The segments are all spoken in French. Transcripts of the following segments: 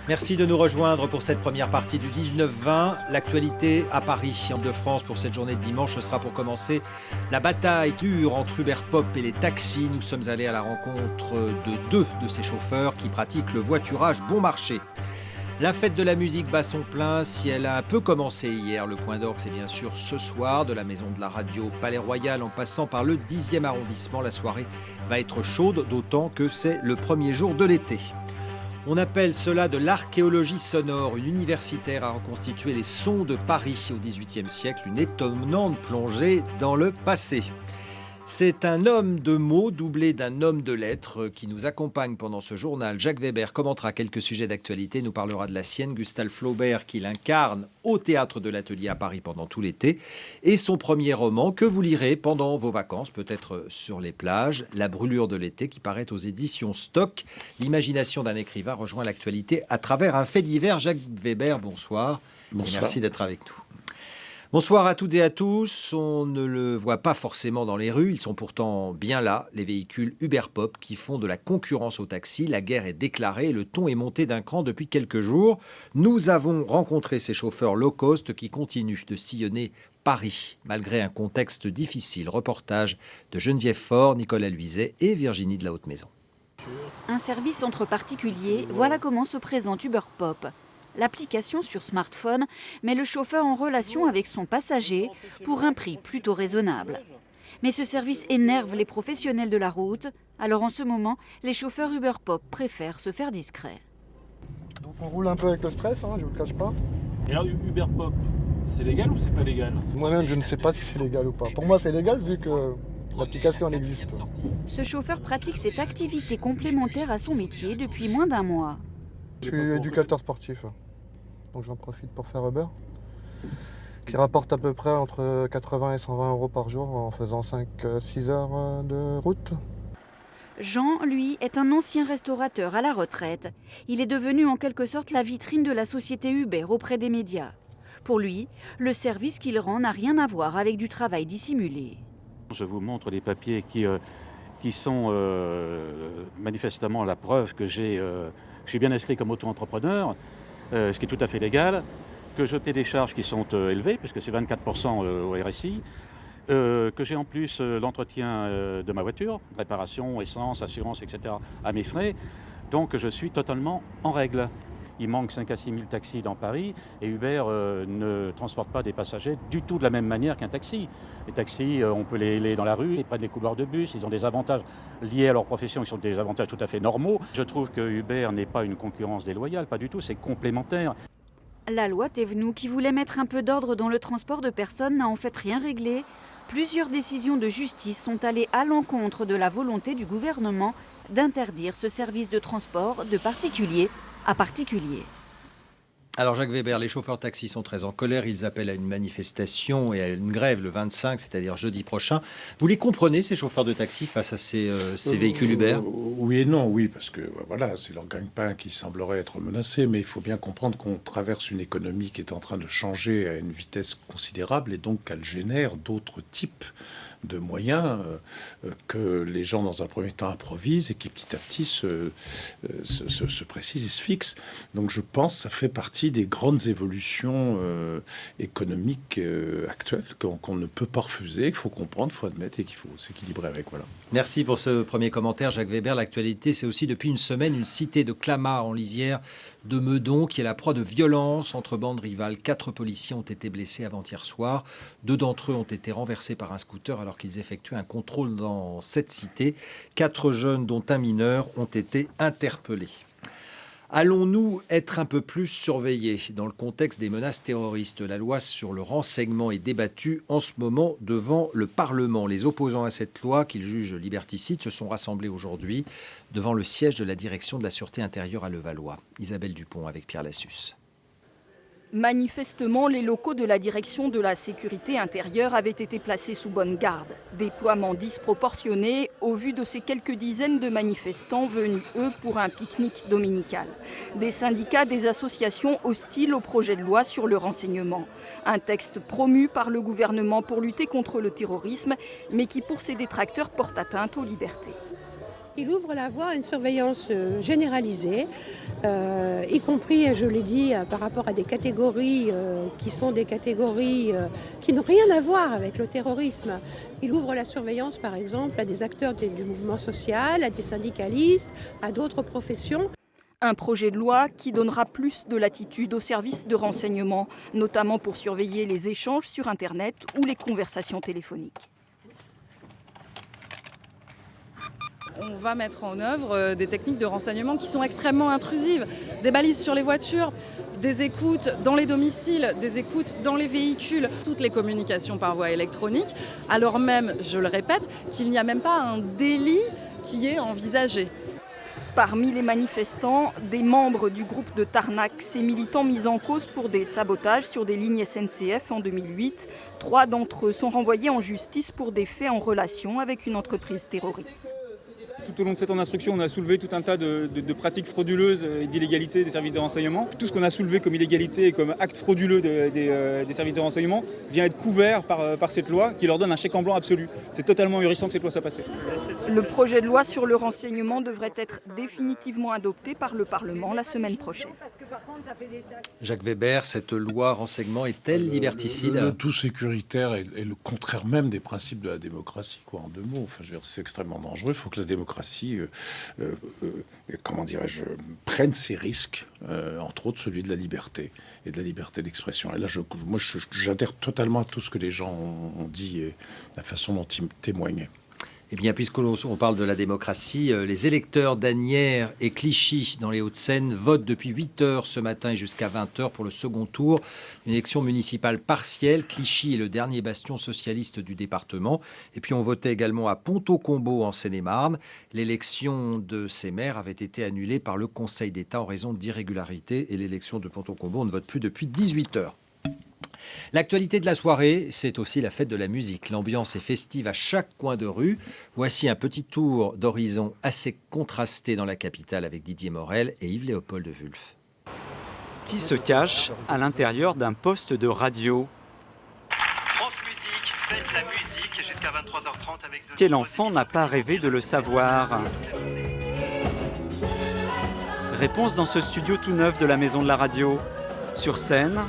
Merci de nous rejoindre pour cette première partie du 19-20. L'actualité à Paris, en Ile-de-France, pour cette journée de dimanche, ce sera pour commencer la bataille dure entre Uber Pop et les taxis. Nous sommes allés à la rencontre de deux de ces chauffeurs qui pratiquent le voiturage bon marché. La fête de la musique bat son plein, si elle a un peu commencé hier. Le point d'orgue, c'est bien sûr ce soir, de la maison de la radio Palais Royal en passant par le 10e arrondissement. La soirée va être chaude, d'autant que c'est le premier jour de l'été. On appelle cela de l'archéologie sonore. Une universitaire a reconstitué les sons de Paris au XVIIIe siècle, une étonnante plongée dans le passé. C'est un homme de mots doublé d'un homme de lettres qui nous accompagne pendant ce journal. Jacques Weber commentera quelques sujets d'actualité, nous parlera de la sienne. Gustave Flaubert, qui l'incarne au Théâtre de l'Atelier à Paris pendant tout l'été. Et son premier roman que vous lirez pendant vos vacances, peut-être sur les plages, La brûlure de l'été, qui paraît aux éditions Stock. L'imagination d'un écrivain rejoint l'actualité à travers un fait divers. Jacques Weber, bonsoir. Bonsoir. Et merci d'être avec nous. Bonsoir à toutes et à tous. On ne le voit pas forcément dans les rues, ils sont pourtant bien là, les véhicules Uber Pop qui font de la concurrence aux taxis. La guerre est déclarée et le ton est monté d'un cran depuis quelques jours. Nous avons rencontré ces chauffeurs low cost qui continuent de sillonner Paris, malgré un contexte difficile. Reportage de Geneviève Faure, Nicolas Luizet et Virginie de la Haute-Maison. Un service entre particuliers, voilà comment se présente Uber Pop. L'application sur smartphone met le chauffeur en relation avec son passager pour un prix plutôt raisonnable. Mais ce service énerve les professionnels de la route. Alors en ce moment, les chauffeurs Uber Pop préfèrent se faire discrets. Donc on roule un peu avec le stress, je ne vous le cache pas. Et alors Uber Pop, c'est légal ou c'est pas légal? Moi-même je ne sais pas si c'est légal ou pas. Pour moi c'est légal vu que l'application en existe. Ce chauffeur pratique cette activité complémentaire à son métier depuis moins d'un mois. Je suis éducateur sportif, donc j'en profite pour faire Uber, qui rapporte à peu près entre 80 et 120 euros par jour en faisant 5-6 heures de route. Jean, lui, est un ancien restaurateur à la retraite. Il est devenu en quelque sorte la vitrine de la société Uber auprès des médias. Pour lui, le service qu'il rend n'a rien à voir avec du travail dissimulé. Je vous montre les papiers qui sont manifestement la preuve que je suis bien inscrit comme auto-entrepreneur, ce qui est tout à fait légal, que je paie des charges qui sont élevées, puisque c'est 24% au RSI, que j'ai en plus l'entretien de ma voiture, réparation, essence, assurance, etc., à mes frais. Donc je suis totalement en règle. Il manque 5 à 6 000 taxis dans Paris et Uber ne transporte pas des passagers du tout de la même manière qu'un taxi. Les taxis, on peut les dans la rue, ils prennent des couloirs de bus, ils ont des avantages liés à leur profession qui sont des avantages tout à fait normaux. Je trouve que Uber n'est pas une concurrence déloyale, pas du tout, c'est complémentaire. La loi Thévenoud, qui voulait mettre un peu d'ordre dans le transport de personnes, n'a en fait rien réglé. Plusieurs décisions de justice sont allées à l'encontre de la volonté du gouvernement d'interdire ce service de transport de particulier à particulier. Alors Jacques Weber, les chauffeurs de taxi sont très en colère. Ils appellent à une manifestation et à une grève le 25, c'est-à-dire jeudi prochain. Vous les comprenez, ces chauffeurs de taxi, face à ces véhicules Uber? Oui et non, oui, parce que voilà, c'est leur gagne-pain qui semblerait être menacé, mais il faut bien comprendre qu'on traverse une économie qui est en train de changer à une vitesse considérable et donc qu'elle génère d'autres types de moyens que les gens dans un premier temps improvisent et qui petit à petit se précisent et se fixent. Donc je pense que ça fait partie des grandes évolutions économiques actuelles qu'on ne peut pas refuser, qu'il faut comprendre, qu'il faut admettre et qu'il faut s'équilibrer avec. Voilà. Merci pour ce premier commentaire, Jacques Weber. L'actualité, c'est aussi depuis une semaine une cité de Clamart en Lisière de Meudon qui est la proie de violences entre bandes rivales. 4 policiers ont été blessés avant-hier soir. 2 d'entre eux ont été renversés par un scooter alors qu'ils effectuaient un contrôle dans cette cité. 4 jeunes, dont un mineur, ont été interpellés. Allons-nous être un peu plus surveillés dans le contexte des menaces terroristes? La loi sur le renseignement est débattue en ce moment devant le Parlement. Les opposants à cette loi, qu'ils jugent liberticide, se sont rassemblés aujourd'hui devant le siège de la direction de la Sûreté intérieure à Levallois. Isabelle Dupont avec Pierre Lassus. Manifestement, les locaux de la direction de la sécurité intérieure avaient été placés sous bonne garde. Déploiement disproportionné au vu de ces quelques dizaines de manifestants venus, eux, pour un pique-nique dominical. Des syndicats, des associations hostiles au projet de loi sur le renseignement. Un texte promu par le gouvernement pour lutter contre le terrorisme, mais qui, pour ses détracteurs, porte atteinte aux libertés. Il ouvre la voie à une surveillance généralisée, y compris, je l'ai dit, par rapport à des catégories qui sont des catégories qui n'ont rien à voir avec le terrorisme. Il ouvre la surveillance, par exemple, à des acteurs du mouvement social, à des syndicalistes, à d'autres professions. Un projet de loi qui donnera plus de latitude aux services de renseignement, notamment pour surveiller les échanges sur Internet ou les conversations téléphoniques. On va mettre en œuvre des techniques de renseignement qui sont extrêmement intrusives. Des balises sur les voitures, des écoutes dans les domiciles, des écoutes dans les véhicules, toutes les communications par voie électronique, alors même, je le répète, qu'il n'y a même pas un délit qui est envisagé. Parmi les manifestants, des membres du groupe de Tarnac, ces militants mis en cause pour des sabotages sur des lignes SNCF en 2008. 3 d'entre eux sont renvoyés en justice pour des faits en relation avec une entreprise terroriste. Tout au long de cette instruction, on a soulevé tout un tas de pratiques frauduleuses et d'illégalités des services de renseignement. Tout ce qu'on a soulevé comme illégalité et comme acte frauduleux des services de renseignement vient être couvert par cette loi qui leur donne un chèque en blanc absolu. C'est totalement ahurissant que cette loi soit passée. Le projet de loi sur le renseignement devrait être définitivement adopté par le Parlement la semaine prochaine. Jacques Weber, cette loi renseignement est-elle liberticide ? Le tout sécuritaire est le contraire même des principes de la démocratie, quoi, en 2 mots. Enfin, je veux dire, c'est extrêmement dangereux. Il faut que la démocratie comment dirais-je, prenne ses risques, entre autres celui de la liberté et de la liberté d'expression. Et là, moi, j'adhère totalement à tout ce que les gens ont dit et la façon dont ils témoignaient. Eh bien, puisqu'on parle de la démocratie, les électeurs d'Asnières et Clichy dans les Hauts-de-Seine votent depuis 8 heures ce matin et jusqu'à 20 heures pour le second tour. Une élection municipale partielle. Clichy est le dernier bastion socialiste du département. Et puis on votait également à Pontault-Combault en Seine-et-Marne. L'élection de ces maires avait été annulée par le Conseil d'État en raison d'irrégularités. Et l'élection de Pontault-Combault, on ne vote plus depuis 18 heures. L'actualité de la soirée, c'est aussi la fête de la musique. L'ambiance est festive à chaque coin de rue. Voici un petit tour d'horizon assez contrasté dans la capitale avec Didier Morel et Yves-Léopold de Wulf. Qui se cache à l'intérieur d'un poste de radio? France Musique, faites la musique jusqu'à 23h30 avec... Quel enfant n'a pas rêvé de le savoir? Réponse dans ce studio tout neuf de la Maison de la Radio. Sur scène,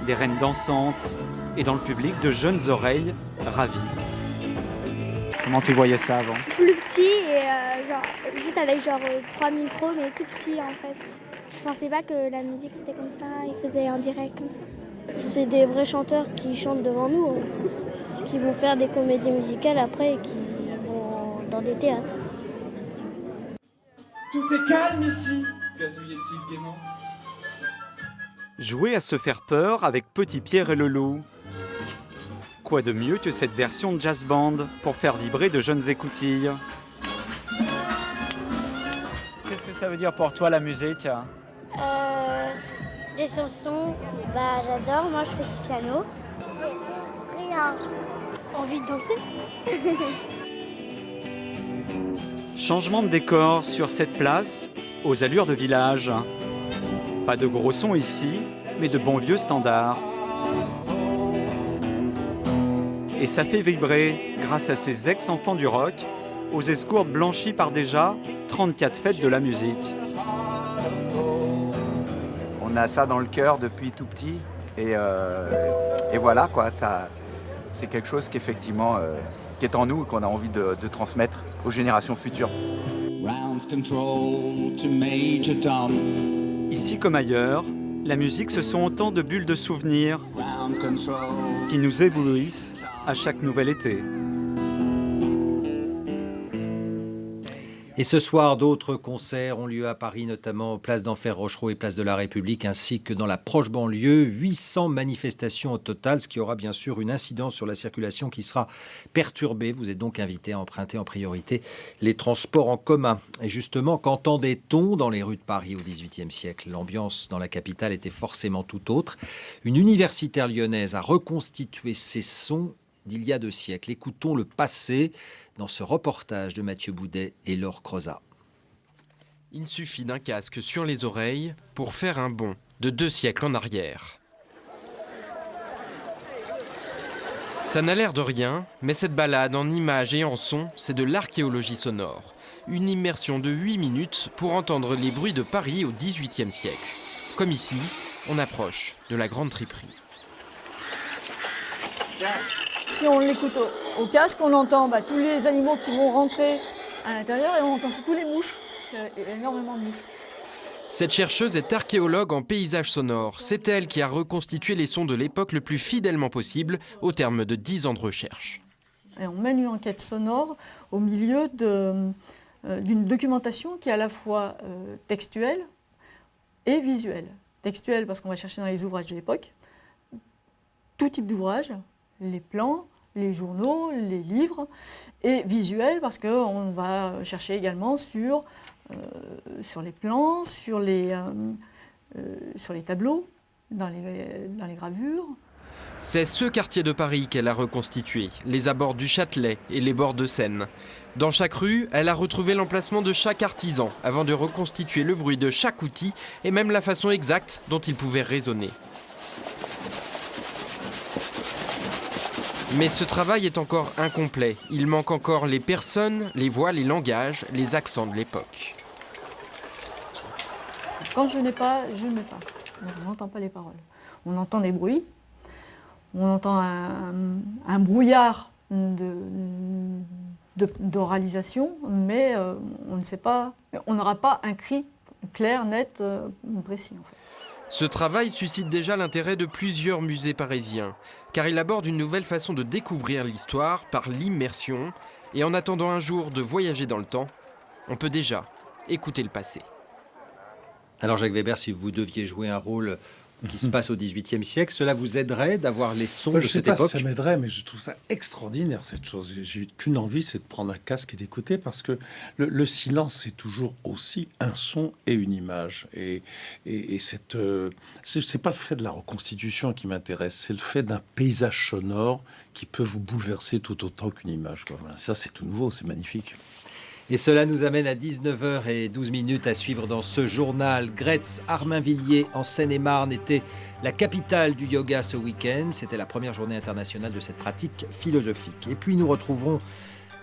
des reines dansantes et dans le public, de jeunes oreilles ravies. Comment tu voyais ça avant? Plus petit et juste avec 3 micros, mais tout petit en fait. Je pensais pas que la musique c'était comme ça, ils faisaient en direct comme ça. C'est des vrais chanteurs qui chantent devant nous, qui vont faire des comédies musicales après et qui vont dans des théâtres. Tout est calme ici, gazouillait-il gaiement. Jouer à se faire peur avec Petit Pierre et le Loup. Quoi de mieux que cette version de jazz band pour faire vibrer de jeunes écoutilles? Qu'est-ce que ça veut dire pour toi la musique? Des chansons, j'adore, moi je fais du piano. Rien. Envie de danser. Changement de décor sur cette place, aux allures de village. Pas de gros sons ici, mais de bons vieux standards. Et ça fait vibrer, grâce à ces ex-enfants du rock, aux escourdes blanchies par déjà 34 fêtes de la musique. On a ça dans le cœur depuis tout petit, et voilà quoi, ça, c'est quelque chose qui effectivement qui est en nous et qu'on a envie de transmettre aux générations futures. Ici comme ailleurs, la musique, ce sont autant de bulles de souvenirs qui nous éblouissent à chaque nouvel été. Et ce soir, d'autres concerts ont lieu à Paris, notamment place d'Enfer Rochereau et place de la République, ainsi que dans la proche banlieue. 800 manifestations au total, ce qui aura bien sûr une incidence sur la circulation qui sera perturbée. Vous êtes donc invité à emprunter en priorité les transports en commun. Et justement, qu'entendait-on dans les rues de Paris au XVIIIe siècle? L'ambiance dans la capitale était forcément tout autre. Une universitaire lyonnaise a reconstitué ces sons d'il y a 2 siècles. Écoutons le passé dans ce reportage de Mathieu Boudet et Laure Crozat. Il suffit d'un casque sur les oreilles pour faire un bond de 2 siècles en arrière. Ça n'a l'air de rien, mais cette balade en images et en sons, c'est de l'archéologie sonore. Une immersion de 8 minutes pour entendre les bruits de Paris au XVIIIe siècle. Comme ici, on approche de la grande triperie. Si on l'écoute au casque, on entend tous les animaux qui vont rentrer à l'intérieur et on entend surtout les mouches, parce qu'il y a énormément de mouches. Cette chercheuse est archéologue en paysage sonore. C'est elle qui a reconstitué les sons de l'époque le plus fidèlement possible au terme de 10 ans de recherche. Et on mène une enquête sonore au milieu d'une documentation qui est à la fois textuelle et visuelle. Textuelle parce qu'on va chercher dans les ouvrages de l'époque, tout type d'ouvrages, les plans, les journaux, les livres, et visuelle parce qu'on va chercher également sur les plans, sur les tableaux, dans les gravures. C'est ce quartier de Paris qu'elle a reconstitué, les abords du Châtelet et les bords de Seine. Dans chaque rue, elle a retrouvé l'emplacement de chaque artisan avant de reconstituer le bruit de chaque outil et même la façon exacte dont il pouvait résonner. Mais ce travail est encore incomplet. Il manque encore les personnes, les voix, les langages, les accents de l'époque. Quand je n'ai pas, je n'ai pas. On n'entend pas les paroles. On entend des bruits, on entend un brouillard d'oralisation, mais on ne sait pas, on n'aura pas un cri clair, net, précis en fait. Ce travail suscite déjà l'intérêt de plusieurs musées parisiens, car il aborde une nouvelle façon de découvrir l'histoire par l'immersion. Et en attendant un jour de voyager dans le temps, on peut déjà écouter le passé. Alors Jacques Weber, si vous deviez jouer un rôle qui se passe au XVIIIe siècle, cela vous aiderait d'avoir les sons de cette époque? Ça m'aiderait, mais je trouve ça extraordinaire cette chose. J'ai qu'une envie, c'est de prendre un casque et d'écouter, parce que le silence, c'est toujours aussi un son et une image. Et c'est pas le fait de la reconstitution qui m'intéresse, c'est le fait d'un paysage sonore qui peut vous bouleverser tout autant qu'une image, quoi. Voilà. Ça, c'est tout nouveau, c'est magnifique. Et cela nous amène à 19h12 à suivre dans ce journal. Gretz, Armainvilliers, en Seine-et-Marne, était la capitale du yoga ce week-end. C'était la première journée internationale de cette pratique philosophique. Et puis nous retrouvons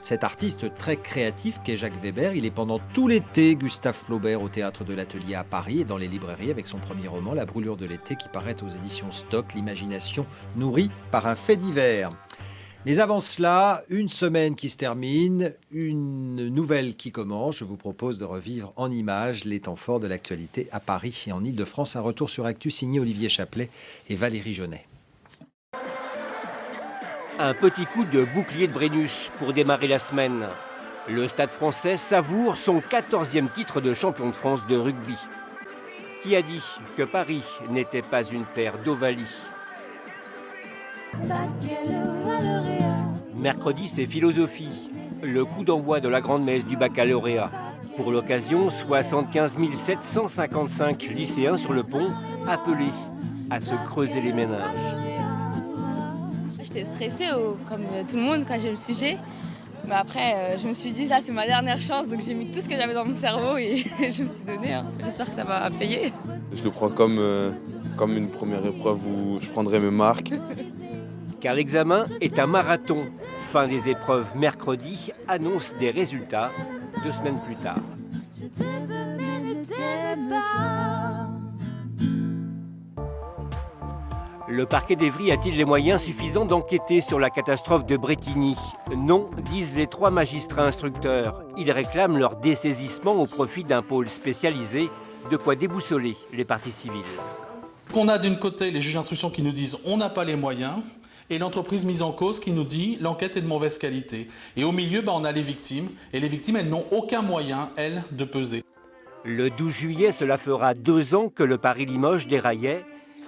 cet artiste très créatif qu'est Jacques Weber. Il est pendant tout l'été Gustave Flaubert au Théâtre de l'Atelier à Paris et dans les librairies avec son premier roman, La brûlure de l'été, qui paraît aux éditions Stock, l'imagination nourrie par un fait divers. Mais avant cela, une semaine qui se termine, une nouvelle qui commence. Je vous propose de revivre en images les temps forts de l'actualité à Paris et en Ile-de-France. Un retour sur Actu signé Olivier Chaplet et Valérie Jeunet. Un petit coup de bouclier de Brennus pour démarrer la semaine. Le Stade français savoure son 14e titre de champion de France de rugby. Qui a dit que Paris n'était pas une terre d'Ovalie ? Mercredi, c'est philosophie, le coup d'envoi de la grande messe du baccalauréat. Pour l'occasion, 75 755 lycéens sur le pont appelés à se creuser les méninges. J'étais stressée, comme tout le monde, quand j'ai eu le sujet. Mais après, je me suis dit, ça c'est ma dernière chance, donc j'ai mis tout ce que j'avais dans mon cerveau et je me suis donné. J'espère que ça va payer. Je le prends comme une première épreuve où je prendrai mes marques. Car l'examen est un marathon. Fin des épreuves mercredi, annonce des résultats 2 semaines plus tard. Le parquet d'Evry a-t-il les moyens suffisants d'enquêter sur la catastrophe de Brétigny? Non, disent les 3 magistrats instructeurs. Ils réclament leur dessaisissement au profit d'un pôle spécialisé, de quoi déboussoler les parties civiles. On a d'une côté les juges d'instruction qui nous disent on n'a pas les moyens, et l'entreprise mise en cause qui nous dit l'enquête est de mauvaise qualité. Et au milieu, on a les victimes, et les victimes, elles n'ont aucun moyen, elles, de peser. Le 12 juillet, cela fera 2 ans que le Paris-Limoges déraillait.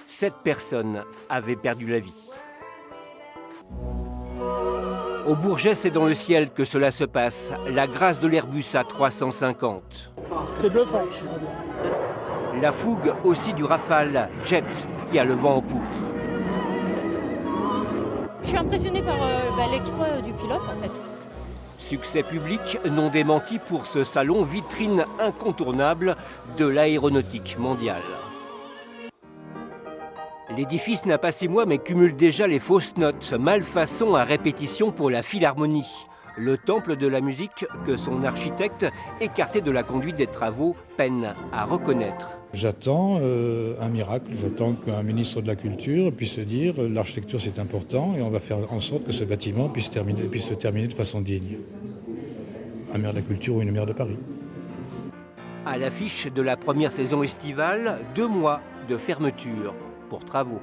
7 personnes avaient perdu la vie. Au Bourget, c'est dans le ciel que cela se passe. La grâce de l'Airbus A350. C'est bluffant. La fougue aussi du Rafale Jet qui a le vent en poupe. Je suis impressionnée par l'exploit du pilote en fait. Succès public non démenti pour ce salon, vitrine incontournable de l'aéronautique mondiale. L'édifice n'a pas 6 mois mais cumule déjà les fausses notes, malfaçon à répétition pour la Philharmonie. Le temple de la musique que son architecte, écarté de la conduite des travaux, peine à reconnaître. J'attends un miracle, j'attends qu'un ministre de la Culture puisse se dire l'architecture c'est important et on va faire en sorte que ce bâtiment puisse se terminer de façon digne. Un maire de la Culture ou une maire de Paris. À l'affiche de la première saison estivale, 2 mois de fermeture pour travaux.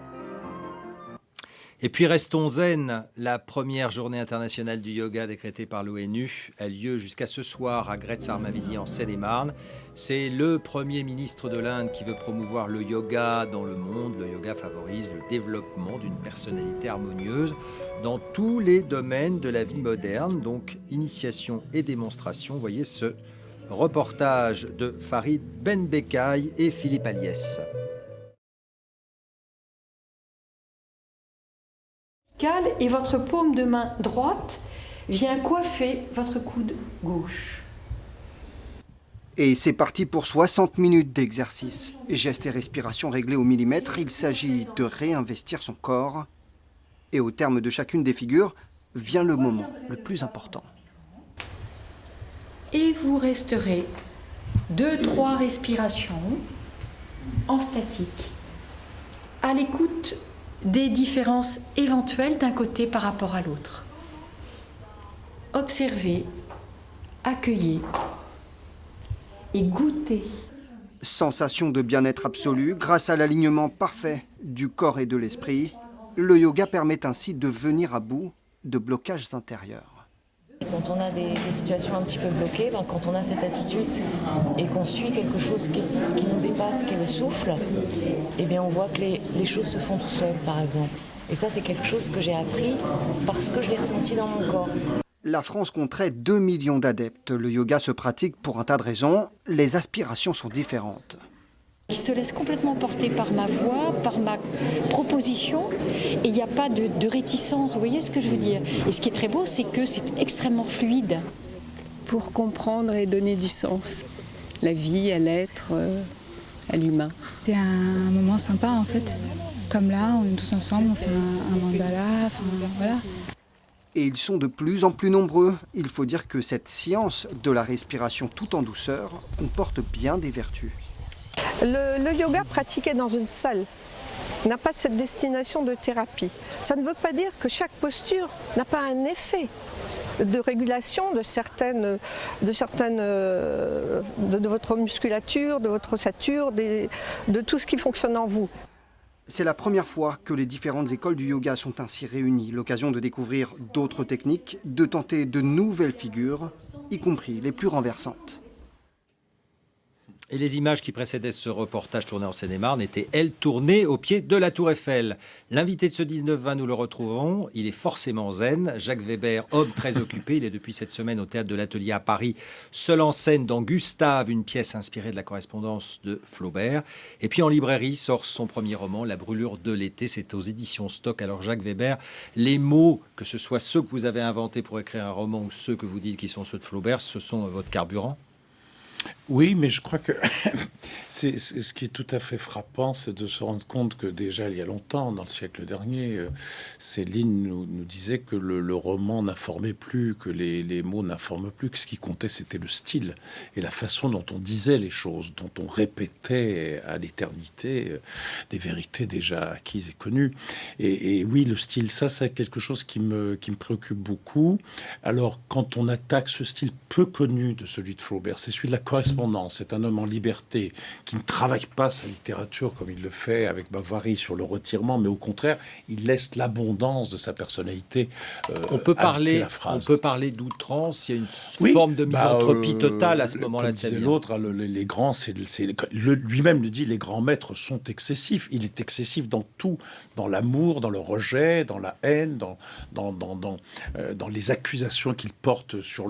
Et puis restons zen, la première journée internationale du yoga décrétée par l'ONU a lieu jusqu'à ce soir à Gretz-Armavili en Seine-et-Marne. C'est le Premier ministre de l'Inde qui veut promouvoir le yoga dans le monde. Le yoga favorise le développement d'une personnalité harmonieuse dans tous les domaines de la vie moderne, donc initiation et démonstration. Voyez ce reportage de Farid Benbekay et Philippe Aliès. Et votre paume de main droite vient coiffer votre coude gauche. Et c'est parti pour 60 minutes d'exercice. Gestes et respiration réglés au millimètre. Il s'agit de réinvestir son corps. Et au terme de chacune des figures, vient le moment le plus important. Et vous resterez 2-3 respirations en statique, à l'écoute des différences éventuelles d'un côté par rapport à l'autre. Observez, accueillez et goûtez. Sensation de bien-être absolu grâce à l'alignement parfait du corps et de l'esprit. Le yoga permet ainsi de venir à bout de blocages intérieurs. Quand on a des situations un petit peu bloquées, quand on a cette attitude et qu'on suit quelque chose qui nous dépasse, qui est le souffle, eh bien on voit que les choses se font tout seules, par exemple. Et ça, c'est quelque chose que j'ai appris parce que je l'ai ressenti dans mon corps. La France compterait 2 millions d'adeptes. Le yoga se pratique pour un tas de raisons. Les aspirations sont différentes. Il se laisse complètement porter par ma voix, par ma proposition, et il n'y a pas de réticence, vous voyez ce que je veux dire. Et ce qui est très beau, c'est que c'est extrêmement fluide. Pour comprendre et donner du sens, la vie, à l'être, à l'humain. C'est un moment sympa en fait, comme là, on est tous ensemble, on fait un mandala, enfin voilà. Et ils sont de plus en plus nombreux. Il faut dire que cette science de la respiration tout en douceur comporte bien des vertus. Le yoga pratiqué dans une salle n'a pas cette destination de thérapie. Ça ne veut pas dire que chaque posture n'a pas un effet de régulation de votre musculature, de votre ossature, de tout ce qui fonctionne en vous. C'est la première fois que les différentes écoles du yoga sont ainsi réunies. L'occasion de découvrir d'autres techniques, de tenter de nouvelles figures, y compris les plus renversantes. Et les images qui précédaient ce reportage tourné en Seine-et-Marne étaient, elles, tournées au pied de la Tour Eiffel. L'invité de ce 19-20, nous le retrouvons. Il est forcément zen. Jacques Weber, homme très occupé. Il est depuis cette semaine au Théâtre de l'Atelier à Paris, seul en scène dans Gustave, une pièce inspirée de la correspondance de Flaubert. Et puis en librairie sort son premier roman, La brûlure de l'été. C'est aux éditions Stock. Alors Jacques Weber, les mots, que ce soit ceux que vous avez inventés pour écrire un roman ou ceux que vous dites qui sont ceux de Flaubert, ce sont votre carburant ? Oui, mais je crois que ce qui est tout à fait frappant, c'est de se rendre compte que déjà il y a longtemps, dans le siècle dernier, Céline nous disait que le roman n'informait plus, que les mots n'informent plus, que ce qui comptait c'était le style et la façon dont on disait les choses, dont on répétait à l'éternité des vérités déjà acquises et connues. Et oui, le style, ça c'est quelque chose qui me préoccupe beaucoup. Alors quand on attaque ce style peu connu de celui de Flaubert, c'est celui de la correspondance. C'est un homme en liberté qui ne travaille pas sa littérature comme il le fait avec Bovary sur le retirement, mais au contraire, il laisse l'abondance de sa personnalité. On peut parler d'outrance. Il y a une forme de misanthropie totale à ce moment-là de sa vie. L'autre, les grands, lui-même le dit, les grands maîtres sont excessifs. Il est excessif dans tout, dans l'amour, dans le rejet, dans la haine, dans les accusations qu'il porte sur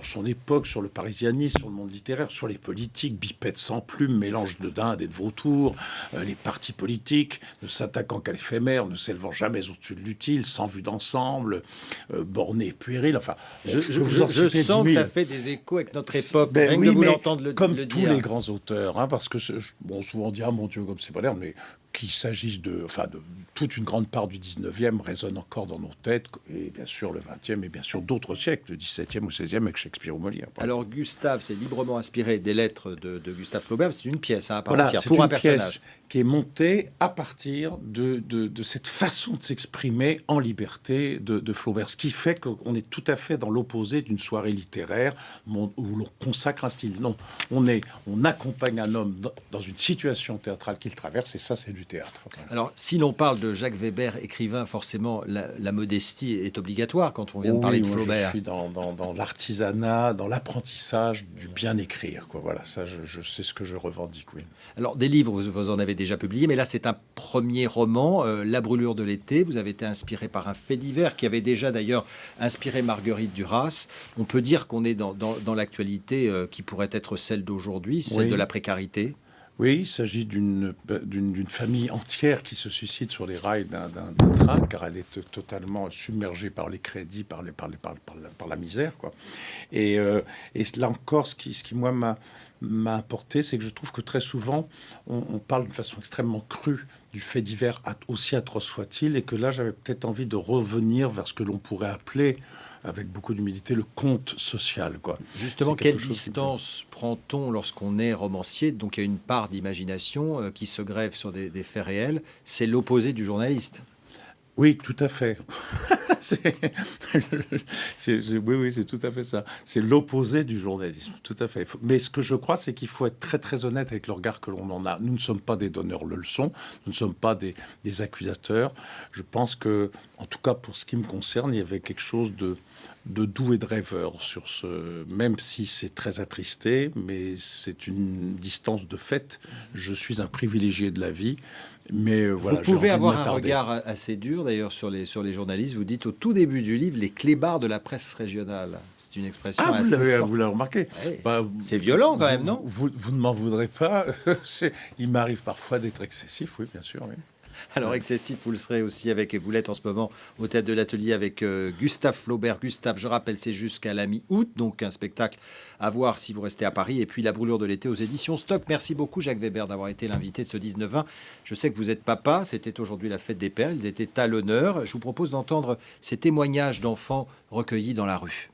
son époque, sur le parisianisme, sur le monde littéraire, sur les politiques, bipèdes sans plume, mélange de dinde et de vautour, les partis politiques, ne s'attaquant qu'à l'éphémère, ne s'élevant jamais au-dessus de l'utile, sans vue d'ensemble, borné et puéril. Enfin, je sens que ça fait des échos avec notre époque, rien que de vous l'entendre le dire. Comme tous les grands auteurs, parce que souvent on dit « Ah mon Dieu, comme c'est moderne », mais qu'il s'agisse de toute une grande part du 19e résonne encore dans nos têtes, et bien sûr le 20e, et bien sûr d'autres siècles, le 17e ou 16e avec Shakespeare ou Molière. Alors Gustave, c'est librement inspiré des lettres de Gustave Flaubert, c'est une pièce à part Voilà, entière, c'est pour un une personnage. pièce qui est montée à partir de cette façon de s'exprimer en liberté de Flaubert, ce qui fait qu'on est tout à fait dans l'opposé d'une soirée littéraire où l'on consacre un style. Non, on accompagne un homme dans une situation théâtrale qu'il traverse, et ça c'est du théâtre. Voilà. Alors si l'on parle de Jacques Weber, écrivain, forcément la modestie est obligatoire quand on vient de parler de Flaubert. Je suis dans l'artisanat, dans l'apprentissage du bien écrire, quoi. Voilà, ça je sais ce que je revendique, oui. Alors des livres, vous en avez déjà publié, mais là c'est un premier roman, La brûlure de l'été. Vous avez été inspiré par un fait divers qui avait déjà d'ailleurs inspiré Marguerite Duras. On peut dire qu'on est dans l'actualité qui pourrait être celle d'aujourd'hui, celle de la précarité. Oui, il s'agit d'une famille entière qui se suicide sur les rails d'un train, car elle est totalement submergée par les crédits, par la misère, quoi. Et là encore, ce qui moi m'a importé, c'est que je trouve que très souvent, on parle d'une façon extrêmement crue du fait divers, aussi atroce soit-il, et que là, j'avais peut-être envie de revenir vers ce que l'on pourrait appeler, avec beaucoup d'humilité, le conte social, quoi. Justement, quelle distance prend-on lorsqu'on est romancier? Donc il y a une part d'imagination qui se greffe sur des faits réels. C'est l'opposé du journaliste. Oui, tout à fait. Oui, c'est tout à fait ça. C'est l'opposé du journalisme, tout à fait. Mais ce que je crois, c'est qu'il faut être très, très honnête avec le regard que l'on en a. Nous ne sommes pas des donneurs de leçons, nous ne sommes pas des accusateurs. Je pense que, en tout cas, pour ce qui me concerne, il y avait quelque chose de doux et de rêveur sur ce, même si c'est très attristé, mais c'est une distance de fait. Je suis un privilégié de la vie, mais voilà. Vous pouvez avoir un regard assez dur d'ailleurs sur les journalistes. Vous dites au tout début du livre les clébards de la presse régionale. C'est une expression assez forte. Vous l'avez remarqué. Ouais. C'est violent quand même, non? Vous ne m'en voudrez pas. Il m'arrive parfois d'être excessif, oui, bien sûr. Oui. Alors excessif, vous le serez aussi avec, et vous l'êtes en ce moment, au Théâtre de l'Atelier avec Gustave Flaubert. Gustave, je rappelle, c'est jusqu'à la mi-août, donc un spectacle à voir si vous restez à Paris. Et puis La brûlure de l'été aux éditions Stock. Merci beaucoup Jacques Weber d'avoir été l'invité de ce 19-20. Je sais que vous êtes papa, c'était aujourd'hui la fête des pères, ils étaient à l'honneur. Je vous propose d'entendre ces témoignages d'enfants recueillis dans la rue.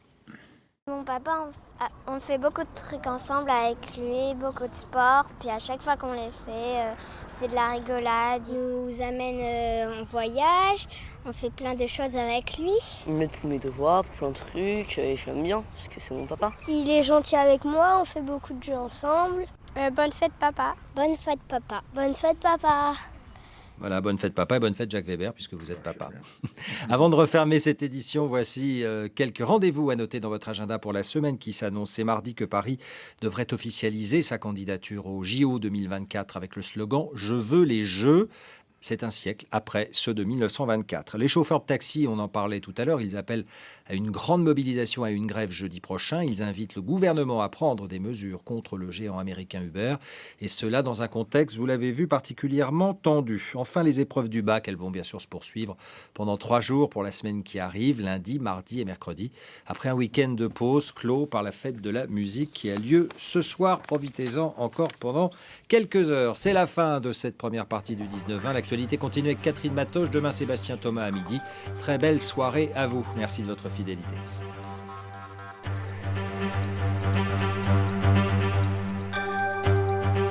Mon papa, on fait beaucoup de trucs ensemble avec lui, beaucoup de sport. Puis à chaque fois qu'on les fait, c'est de la rigolade. Il nous amène en voyage, on fait plein de choses avec lui. Il m'aide pour mes devoirs, pour plein de trucs, et j'aime bien, parce que c'est mon papa. Il est gentil avec moi, on fait beaucoup de jeux ensemble. Bonne fête papa. Bonne fête papa. Bonne fête papa. Voilà, bonne fête papa et bonne fête Jacques Weber, puisque vous êtes papa. Avant de refermer cette édition, voici quelques rendez-vous à noter dans votre agenda pour la semaine qui s'annonce. C'est mardi que Paris devrait officialiser sa candidature au JO 2024 avec le slogan « Je veux les Jeux ». C'est un siècle après ceux de 1924. Les chauffeurs de taxi, on en parlait tout à l'heure, ils appellent à une grande mobilisation, à une grève jeudi prochain. Ils invitent le gouvernement à prendre des mesures contre le géant américain Uber. Et cela dans un contexte, vous l'avez vu, particulièrement tendu. Enfin, les épreuves du bac, elles vont bien sûr se poursuivre pendant 3 jours pour la semaine qui arrive, lundi, mardi et mercredi. Après un week-end de pause clos par la fête de la musique qui a lieu ce soir. Profitez-en encore pendant quelques heures. C'est la fin de cette première partie du 19-20. L'actualité continue avec Catherine Matoche. Demain, Sébastien Thomas à midi. Très belle soirée à vous. Merci de votre fidélité.